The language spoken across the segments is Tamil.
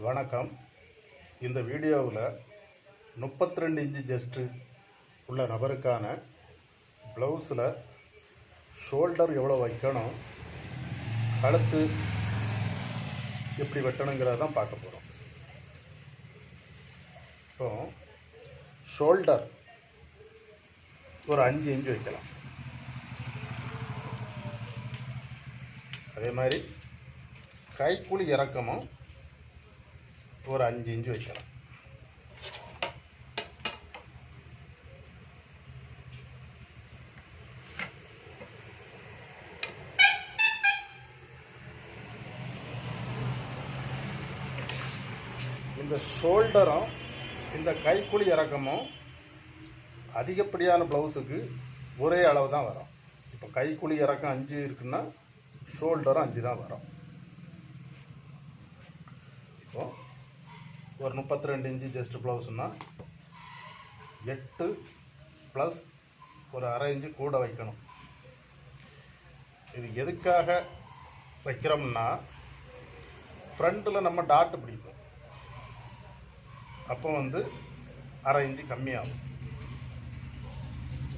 வணக்கம். இந்த வீடியோவில் 32 இன்ச்சு ஜஸ்ட்டு உள்ள நபருக்கான ப்ளவுஸில் ஷோல்டர் எவ்வளோ வைக்கணும், கழுத்து எப்படி வெட்டணுங்கிறத தான் பார்க்க போகிறோம். இப்போ ஷோல்டர் ஒரு 5 இன்ச்சு வைக்கலாம். அதே மாதிரி கைக்குழி இறக்கமும் ஒரு 5 இன்ச்சு வைக்கலாம். இந்த ஷோல்டரும் இந்த கைக்குழி இறக்கமும் அதிகப்படியான ப்ளவுஸுக்கு ஒரே அளவு தான் வரும். இப்போ கைக்குழி இறக்கம் 5 இருக்குன்னா ஷோல்டரும் 5 தான் வரும். இப்போ ஒரு 32 இன்ச்சு ஜஸ்ட் ப்ளவுஸ்னா 8 ப்ளஸ் ஒரு அரை இன்ச்சு கூட வைக்கணும். இது எதுக்காக வைக்கிறோம்னா, ஃப்ரண்ட்டில் நம்ம டாட்டு பிடிப்போம், அப்போ அரை இன்ச்சு கம்மியாகும்.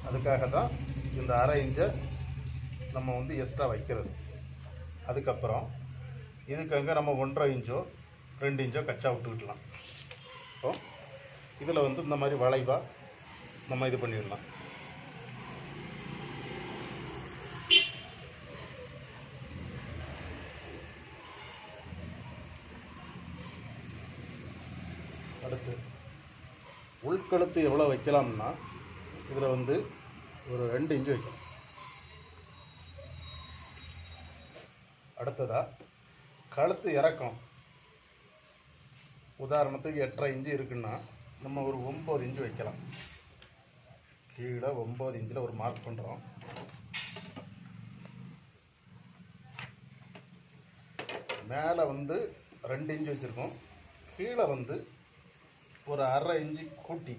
அதுக்காக தான் இந்த அரை இன்ச்சை நம்ம எக்ஸ்ட்ரா வைக்கிறது. அதுக்கப்புறம் இதுக்கு நம்ம 1.5 இன்ச்சோ 2 இன்ச்சோ கச்சா விட்டுக்கிட்டலாம். இப்போ இதில் இந்த மாதிரி வளைவாக நம்ம இது பண்ணிடலாம். அடுத்து உள்கழுத்து எவ்வளோ வைக்கலாம்னா, இதில் ஒரு 2 இன்ச்சு வைக்கலாம். அடுத்ததாக கழுத்து இறக்கம் உதாரணத்துக்கு 8.5 இன்ச்சு இருக்குன்னா நம்ம ஒரு 9 இன்ச்சு வைக்கலாம். கீழே 9 இன்ச்சில் ஒரு மார்க் பண்ணுறோம். மேலே 2 இன்ச்சு வச்சுருக்கோம். கீழே ஒரு அரை இன்ச்சு கூட்டி,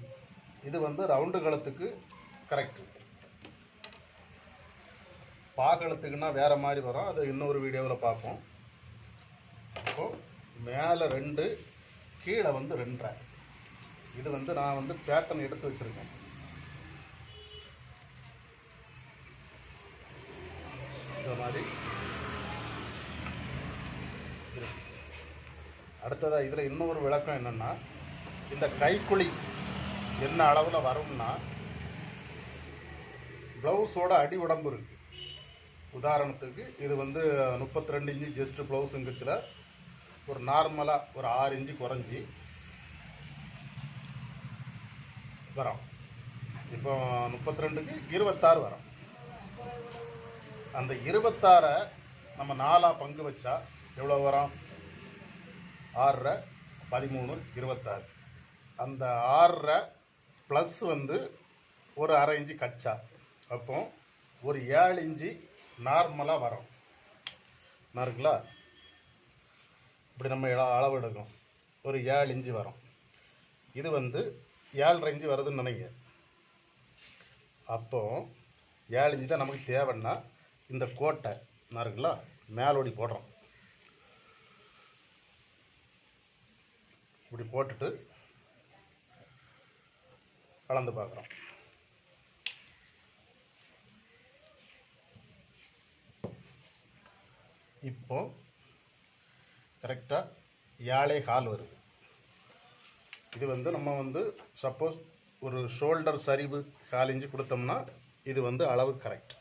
இது ரவுண்டு கழுத்துக்கு கரெக்டு. பாகழுத்துக்குன்னா வேறு மாதிரி வரும், அது இன்னொரு வீடியோவில் பார்ப்போம். அப்போது மேலே 2, கீழே 2.5. இது நான் பேட்டர்ன் எடுத்து வச்சுருக்கேன். இந்த மாதிரி அடுத்ததாக இதில் இன்னொரு விளக்கம் என்னென்னா, இந்த கைக்குழி என்ன அளவில் வரும்னா, ப்ளவுஸோட அடி உடம்பு இருக்குது. உதாரணத்துக்கு இது 32 இன்ச்சு ஜஸ்ட் ப்ளவுஸுங்கச்சில் ஒரு நார்மலாக ஒரு 6 இன்ச்சு குறைஞ்சி வரும். இப்போ 32க்கு 26 வரும். அந்த 26 நம்ம 4 பங்கு வச்சா எவ்வளோ வரும்? 6 13 26. அந்த 6 ப்ளஸ் ஒரு அரை இன்ச்சு கச்சா, அப்போ ஒரு 7 இன்ச்சு நார்மலாக வரும். இருக்குங்களா? இப்படி நம்ம அளவு எடுக்கும், ஒரு 7 இன்ச்சு வரும். இது 7.5 இன்ச்சு வருதுன்னு நினைங்க. அப்போது 7 இன்ச்சு தான் நமக்கு தேவைன்னா இந்த கோட்டை இருக்குங்களா மேலோடி போடுறோம். இப்படி போட்டுட்டு கலந்து பார்க்குறோம். இப்போ கரெக்டாக 7.25 வருது. இது நம்ம சப்போஸ் ஒரு ஷோல்டர் சரிவு 4 இன்ச்சு கொடுத்தோம்னா இது அளவு கரெக்ட்.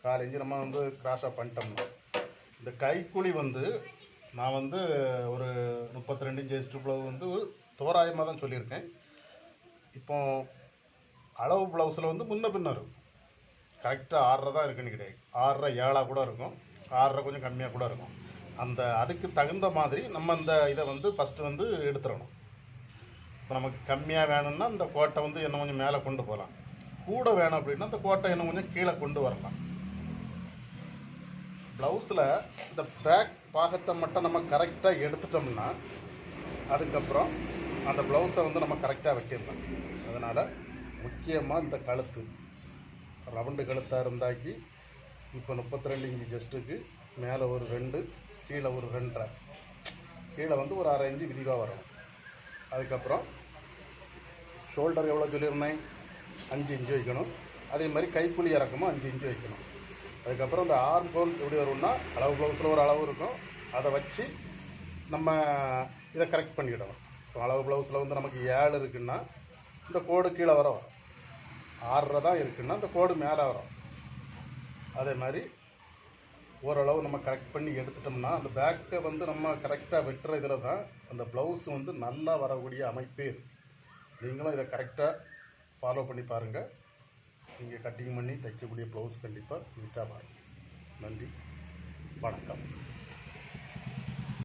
4 இன்ச்சு நம்ம கிராஸாக பண்ணிட்டோம்னா, இந்த கைக்குழி நான் ஒரு 32 இன்ச்சு ஜஸ்ட் ப்ளவு தோராயமாக தான் சொல்லியிருக்கேன். இப்போ அளவு ப்ளவுஸில் முன்ன பின்ன இருக்கும். கரெக்டாக 6.5 தான் இருக்குன்னு கிடையாது, 6.5 7 கூட இருக்கும், 6.5 கொஞ்சம் கம்மியாக கூட இருக்கும். அதுக்கு தகுந்த மாதிரி நம்ம இந்த இதை ஃபஸ்ட்டு எடுத்துடணும். இப்போ நமக்கு கம்மியாக வேணும்னா இந்த கோட்டை இன்னும் கொஞ்சம் மேலே கொண்டு போகலாம். கூட வேணும் அப்படின்னா இந்த கோட்டை இன்னும் கொஞ்சம் கீழே கொண்டு வரலாம். ப்ளவுஸில் இந்த பேக் பாகத்தை மட்டும் நம்ம கரெக்டாக எடுத்துட்டோம்னா அதுக்கப்புறம் அந்த ப்ளவுஸை நம்ம கரெக்டாக வெட்டிடலாம். அதனால் முக்கியமாக இந்த கழுத்து ரவுண்டு கழுத்தாக இருந்தாக்கி இப்போ 32 இன்ச்சு ஜஸ்ட்டுக்கு மேலே ஒரு 2, கீழே ஒரு 2.5 கீழே வந்து ஒரு 1/2 இன்ச்சு விரிவாக வரணும். அதுக்கப்புறம் ஷோல்டர் எவ்வளோ சொல்லியிருந்தேன், 5 இன்ச்சு வைக்கணும். அதே மாதிரி கைக்குழி இறக்கமும் 5 இன்ச்சு வைக்கணும். அதுக்கப்புறம் இந்த ஆர்ம் ஹோல் எப்படி வரும்னா, அளவு ப்ளவுஸில் ஒரு அளவு இருக்கும், அதை வச்சு நம்ம இதை கரெக்ட் பண்ணிக்கிடணும். இப்போ அளவு ப்ளவுஸில் வந்து நமக்கு 7 இருக்குன்னா இந்த கோடு கீழே வரும், 6 தான் இருக்குன்னா இந்த கோடு மேலே வரும். அதே மாதிரி ஓரளவு நம்ம கரெக்ட் பண்ணி எடுத்துட்டோம்னா அந்த பேக்கை வந்து நம்ம கரெக்டாக வெட்டுற இதில் தான் அந்த ப்ளவுஸ் வந்து நல்லா வரக்கூடிய அமைப்பே இருக்குது. நீங்களும் இதை கரெக்டாக ஃபாலோ பண்ணி பாருங்கள். நீங்கள் கட்டிங் பண்ணி தைக்கக்கூடிய ப்ளவுஸ் கண்டிப்பாக நீட்டாக வரும். நன்றி, வணக்கம்.